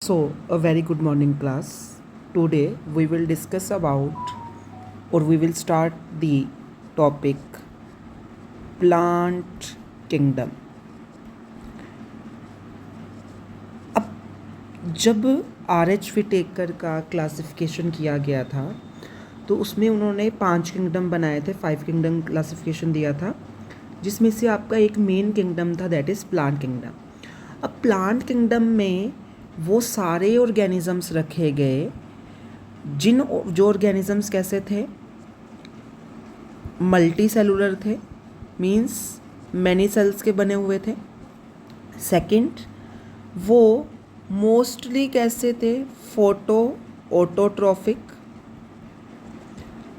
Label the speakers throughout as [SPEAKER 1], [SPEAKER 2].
[SPEAKER 1] So, a very good morning, class. Today, we will discuss about or we will start the topic plant kingdom. अब जब RH Whittaker का classification किया गया था तो उसमें उन्होंने 5 किंगडम बनाए थे, 5 किंगडम क्लासिफिकेशन दिया था, जिसमें से आपका एक मेन किंगडम था, दैट इज़ प्लांट किंगडम। अब प्लांट किंगडम में वो सारे ऑर्गेनिजम्स रखे गए जो ऑर्गेनिजम्स कैसे थे, मल्टी सेलुलर थे, मींस मैनी सेल्स के बने हुए थे। सेकंड, वो मोस्टली कैसे थे, फोटो ऑटोट्रॉफिक,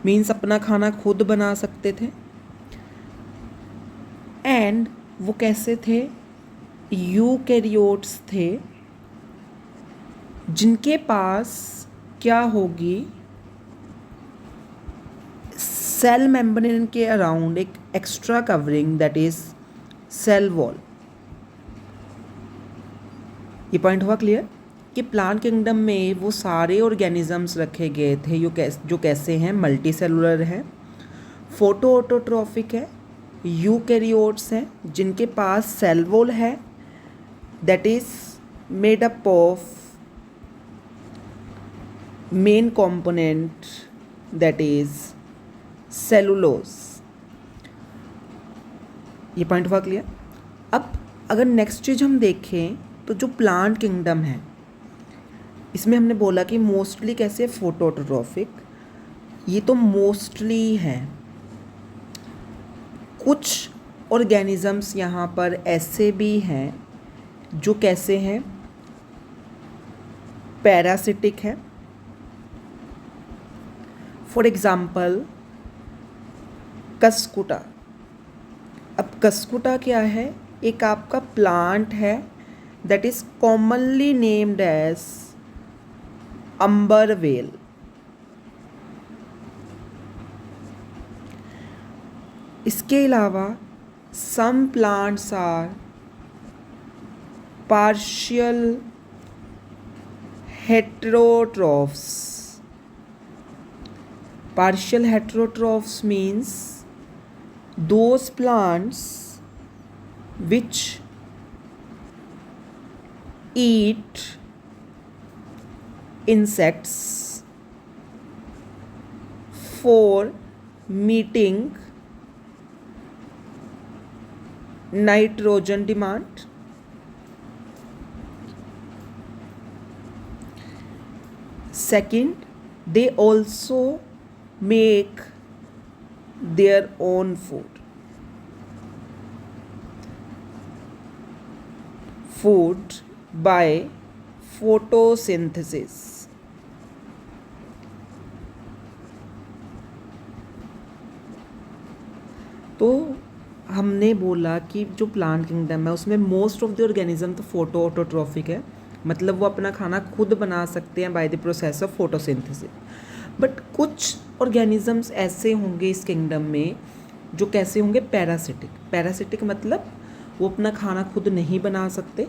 [SPEAKER 1] मींस अपना खाना खुद बना सकते थे। एंड वो कैसे थे, यूकैरियोट्स थे, जिनके पास क्या होगी, सेल मेम्ब्रेन के अराउंड एक extra covering, that is cell wall. ये पॉइंट हुआ क्लियर कि प्लांट किंगडम में वो सारे ऑर्गेनिजम्स रखे गए थे जो कैसे हैं, मल्टी सेलुलर हैं, फोटो ऑटोट्रॉफिक है, यूकैरियोट्स हैं, जिनके पास सेल वॉल है, that is made up of main component, that is cellulose. ये पॉइंट हुआ क्लियर। अब अगर नेक्स्ट चीज हम देखें तो जो प्लांट किंगडम है इसमें हमने बोला कि मोस्टली कैसे, फोटोट्रॉफिक, ये तो मोस्टली है। कुछ ऑर्गेनिजम्स यहाँ पर ऐसे भी हैं जो कैसे हैं, पैरासिटिक है। For example cuscuta. अब कस्कुटा क्या है, एक आपका प्लांट है that is commonly named as अम्बरवेल। इसके अलावा some plants are partial heterotrophs. Partial heterotrophs means those plants which eat insects for meeting nitrogen demand. Second, they also make their own food by photosynthesis. तो हमने बोला कि जो plant kingdom है उसमें मोस्ट ऑफ द ऑर्गेनिज्म तो photo autotrophic है, मतलब वो अपना खाना खुद बना सकते हैं by the process of photosynthesis. But कुछ ऑर्गेनिजम्स ऐसे होंगे इस किंगडम में जो कैसे होंगे, पैरासिटिक। पैरासिटिक मतलब वो अपना खाना खुद नहीं बना सकते,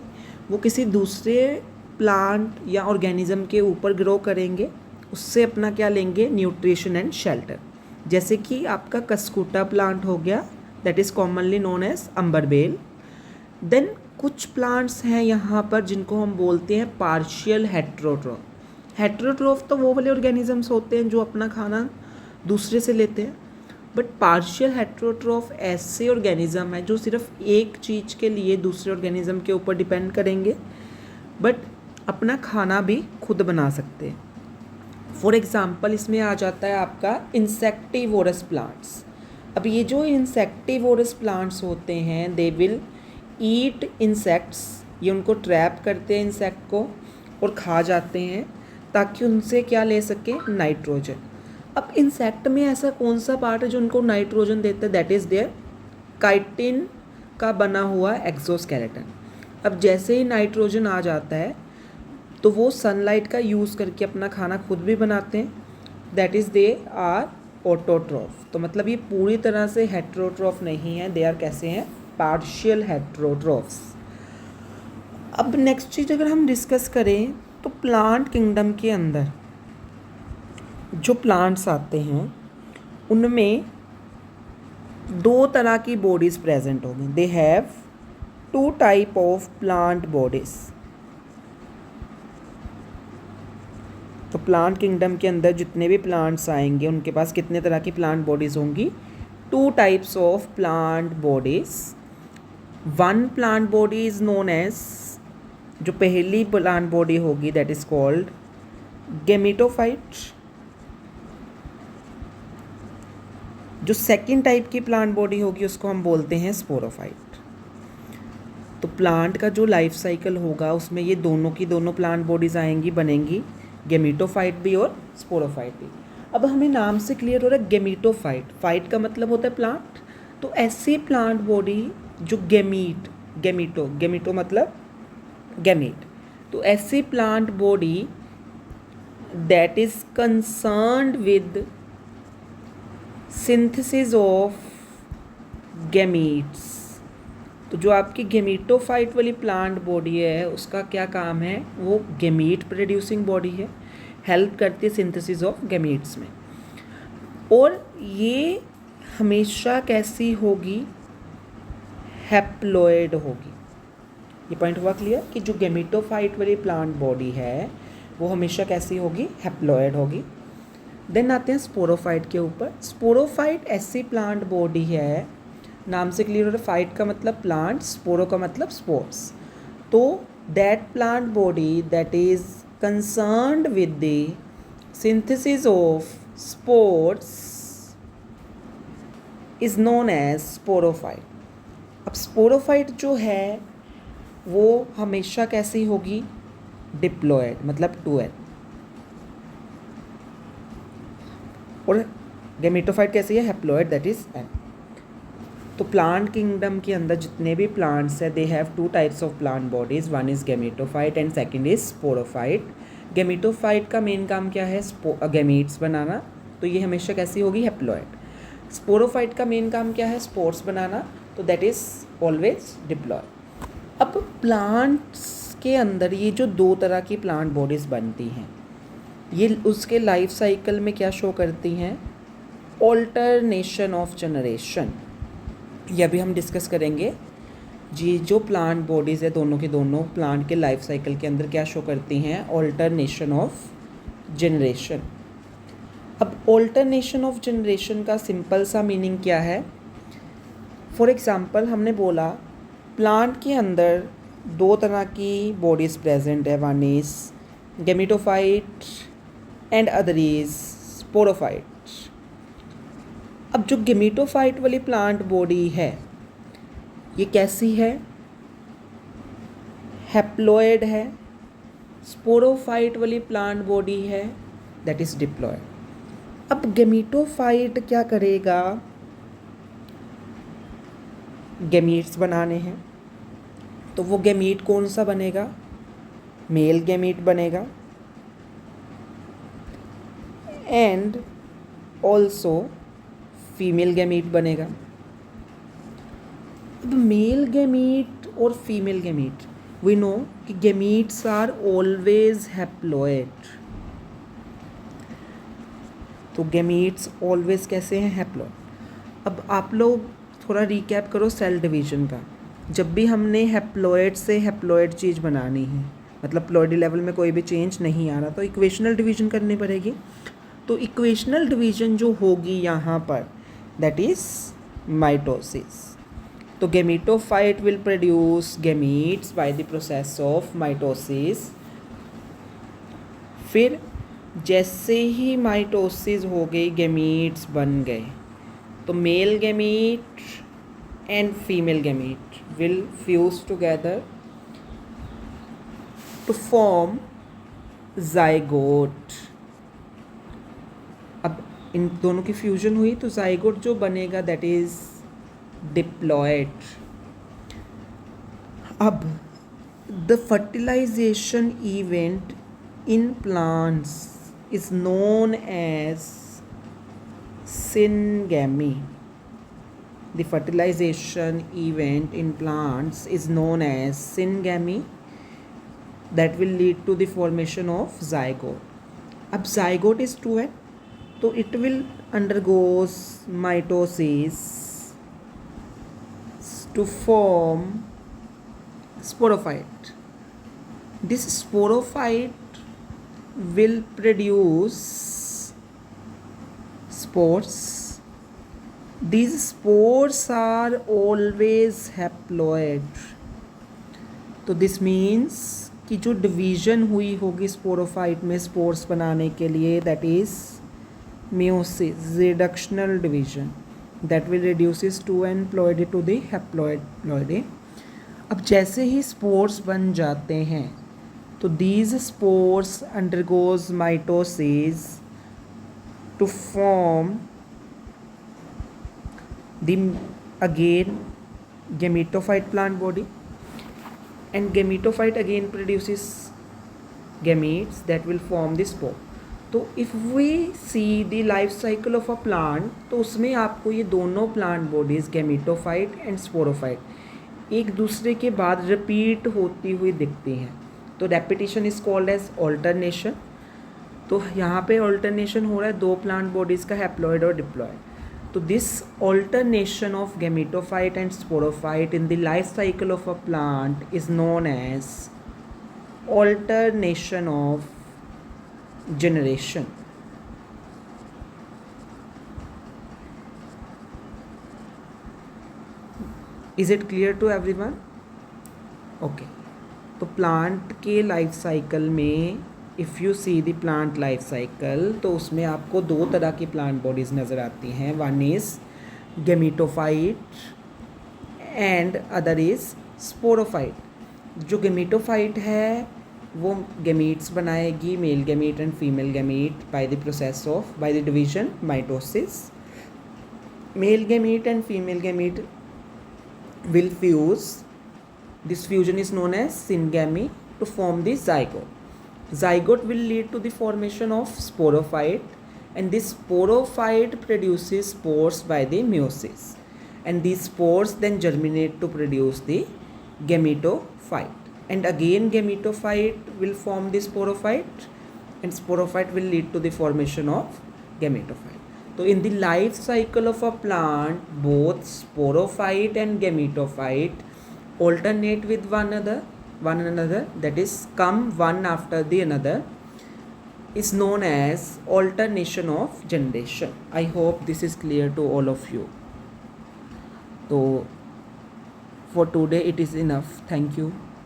[SPEAKER 1] वो किसी दूसरे प्लांट या ऑर्गेनिज्म के ऊपर ग्रो करेंगे, उससे अपना क्या लेंगे, न्यूट्रिशन एंड शेल्टर। जैसे कि आपका कस्कुटा प्लांट हो गया, that is commonly known as अम्बरवेल। देन कुछ प्लांट्स हैं यहाँ पर जिनको हम बोलते हैं पार्शियल हेटेरोट्रॉफ। हेटेरोट्रॉफ तो वो वाले ऑर्गेनिजम्स होते हैं जो अपना खाना दूसरे से लेते हैं, बट पार्शियल हेटेरोट्रॉफ ऐसे ऑर्गेनिज्म है जो सिर्फ एक चीज़ के लिए दूसरे ऑर्गेनिज्म के ऊपर डिपेंड करेंगे, बट अपना खाना भी खुद बना सकते हैं। फॉर एग्जाम्पल इसमें आ जाता है आपका इंसेक्टिवोरस प्लांट्स। अब ये जो इंसेक्टिवोरस प्लांट्स होते हैं, दे विल ईट इंसेक्ट्स, ये उनको ट्रैप करते हैं इंसेक्ट को और खा जाते हैं ताकि उनसे क्या ले सके, नाइट्रोजन। अब इंसेक्ट में ऐसा कौन सा पार्ट है जो उनको नाइट्रोजन देता है, दैट इज़ देयर काइटिन का बना हुआ एक्सोस्केलेटन। अब जैसे ही नाइट्रोजन आ जाता है तो वो सनलाइट का यूज़ करके अपना खाना खुद भी बनाते हैं, that is they are autotroph. तो मतलब ये पूरी तरह से हेटेरोट्रॉफ नहीं है, दे आर कैसे हैं, पार्शियल हेटेरोट्रॉफ्स। अब नेक्स्ट चीज़ अगर हम डिस्कस करें तो प्लांट किंगडम के अंदर जो प्लांट्स आते हैं उनमें दो तरह की बॉडीज़ प्रेजेंट होंगी. They have two type of plant bodies. तो प्लांट किंगडम के अंदर जितने भी प्लांट्स आएंगे उनके पास कितने तरह की प्लांट बॉडीज़ होंगी? Two types of plant bodies. One plant body is known as, जो पहली प्लांट बॉडी होगी दैट इज़ कॉल्ड गेमिटोफाइट. जो सेकेंड टाइप की प्लांट बॉडी होगी उसको हम बोलते हैं स्पोरोफाइट. तो प्लांट का जो लाइफ साइकिल होगा उसमें ये दोनों की दोनों प्लांट बॉडीज़ आएंगी, बनेंगी, गेमिटोफाइट भी और स्पोरोफाइट भी. अब हमें नाम से क्लियर हो रहा है गेमिटोफाइट. फाइट का मतलब होता है प्लांट. तो ऐसी प्लांट बॉडी जो गेमिटो मतलब गैमीट. तो ऐसी plant body that is concerned with synthesis of gametes. तो जो आपकी गेमिटोफाइट वाली प्लांट बॉडी है उसका क्या काम है? वो गैमीट प्रोड्यूसिंग बॉडी है, हेल्प करती है सिंथेसिस ऑफ गैमीट्स में. और ये हमेशा कैसी होगी? हैप्लॉइड होगी. ये पॉइंट हुआ क्लियर कि जो गेमिटोफाइट वाली प्लांट बॉडी है वो हमेशा कैसी होगी? हैप्लॉइड होगी. देन आते हैं स्पोरोफाइट के ऊपर. स्पोरोफाइट ऐसी प्लांट बॉडी है, नाम से क्लियर हो रहा है, फाइट का मतलब प्लांट, स्पोरो का मतलब स्पोर्स. तो that plant body that is concerned with the synthesis of spores is known as sporophyte. अब स्पोरोफाइट जो है वो हमेशा कैसी होगी? डिप्लॉयड मतलब 2N. और गेमिटोफाइट कैसी है? Haploid that is N. तो प्लांट किंगडम के अंदर जितने भी प्लांट्स है दे have to types of plant bodies. One is gametophyte and second is sporophyte. Gametophyte का मेन काम क्या है? गैमीट्स बनाना. तो ये हमेशा कैसी होगी? हैप्लॉइड. स्पोरोफाइट का मेन काम क्या है? स्पोर्स बनाना. तो दैट इज ऑलवेज डिप्लॉयड. अब प्लांट्स के अंदर ये जो दो तरह की प्लांट बॉडीज़ बनती हैं ये उसके लाइफ साइकिल में क्या शो करती हैं? Alternation of generation. ये अभी हम डिस्कस करेंगे. जी जो प्लांट बॉडीज़ है दोनों के दोनों प्लांट के लाइफ साइकिल के अंदर क्या शो करती हैं? Alternation of generation. अब ऑल्टरनेशन ऑफ जनरेशन का सिंपल सा मीनिंग क्या है? फॉर एग्ज़ाम्पल हमने बोला प्लांट के अंदर दो तरह की बॉडीज़ प्रेजेंट है. One is gametophyte and other is sporophyte. अब जो गेमिटोफाइट वाली प्लांट बॉडी है ये कैसी है? हैप्लॉइड है. स्पोरोफाइट वाली प्लांट बॉडी है दैट इज़ डिप्लॉयड. अब गेमिटोफाइट क्या करेगा? गैमीट्स बनाने हैं. तो वो गैमीट कौन सा बनेगा? मेल गैमीट बनेगा. एंड ऑल्सो फीमेल गैमीट बनेगा. अब मेल गैमीट और फीमेल गैमीट वी नो कि गैमीट्स आर ऑलवेज हैप्लॉइड. तो गैमीट्स ऑलवेज कैसे हैं? हैप्लॉइड. अब आप लोग थोड़ा रिकैप करो सेल डिवीजन का. जब भी हमने हैप्लॉइड से हैप्लॉइड चीज़ बनानी है मतलब प्लॉइडी लेवल में कोई भी चेंज नहीं आ रहा तो इक्वेशनल डिवीजन करनी पड़ेगी. तो इक्वेशनल डिवीजन जो होगी यहाँ पर दैट इज़ माइटोसिस. तो gametophyte will produce gametes by the process of mitosis. फिर जैसे ही माइटोसिस हो गई गैमीट्स बन गए तो male gamete and female gamete will fuse together to form zygote. अब इन दोनों की फ्यूजन हुई तो zygote जो बनेगा दैट इज डिप्लॉयड. अब the fertilization event in plants is known as syngamy. The fertilization event in plants is known as syngamy. that will lead to the formation of zygote. अब zygote is 2n, तो it will undergoes mitosis to form sporophyte. This sporophyte will produce spores. These spores are always haploid. तो this means कि जो division हुई होगी sporophyte में spores बनाने के लिए, that is meiosis, reductional division, that will reduces 2n ploidy to the haploid ploidy. अब जैसे ही स्पोर्स बन जाते हैं तो these spores undergoes mitosis to form the again gametophyte plant body, and gametophyte again produces gametes that will form the spore. तो if we see the life cycle of a plant, तो उसमें आपको ये दोनों plant bodies gametophyte and sporophyte एक दूसरे के बाद रिपीट होती हुई दिखती हैं. तो repetition is called as alternation. तो यहाँ पे ऑल्टरनेशन हो रहा है दो प्लांट बॉडीज़ का, हैप्लॉइड और डिप्लॉइड. तो this alternation of gametophyte and sporophyte in the life cycle of a plant is known as alternation of generation. Is it clear to everyone? Okay. तो प्लांट के life cycle में if you see the plant life cycle, तो उसमें आपको दो तरह की plant bodies नज़र आती हैं. One is gametophyte and other is sporophyte. जो गेमेटोफाइट है वो गैमीट्स बनाएगी, male gamete and female gamete, by the process of by the division mitosis. Male gamete and female gamete will fuse. This fusion is known as syngamy to form the zygote. Zygote will lead to the formation of sporophyte, and this sporophyte produces spores by the meiosis, and these spores then germinate to produce the gametophyte, and again gametophyte will form the sporophyte, and sporophyte will lead to the formation of gametophyte. So in the life cycle of a plant, both sporophyte and gametophyte alternate with one another, that is come one after the another, is known as alternation of generation. I hope this is clear to all of you. So for today it is enough. Thank you.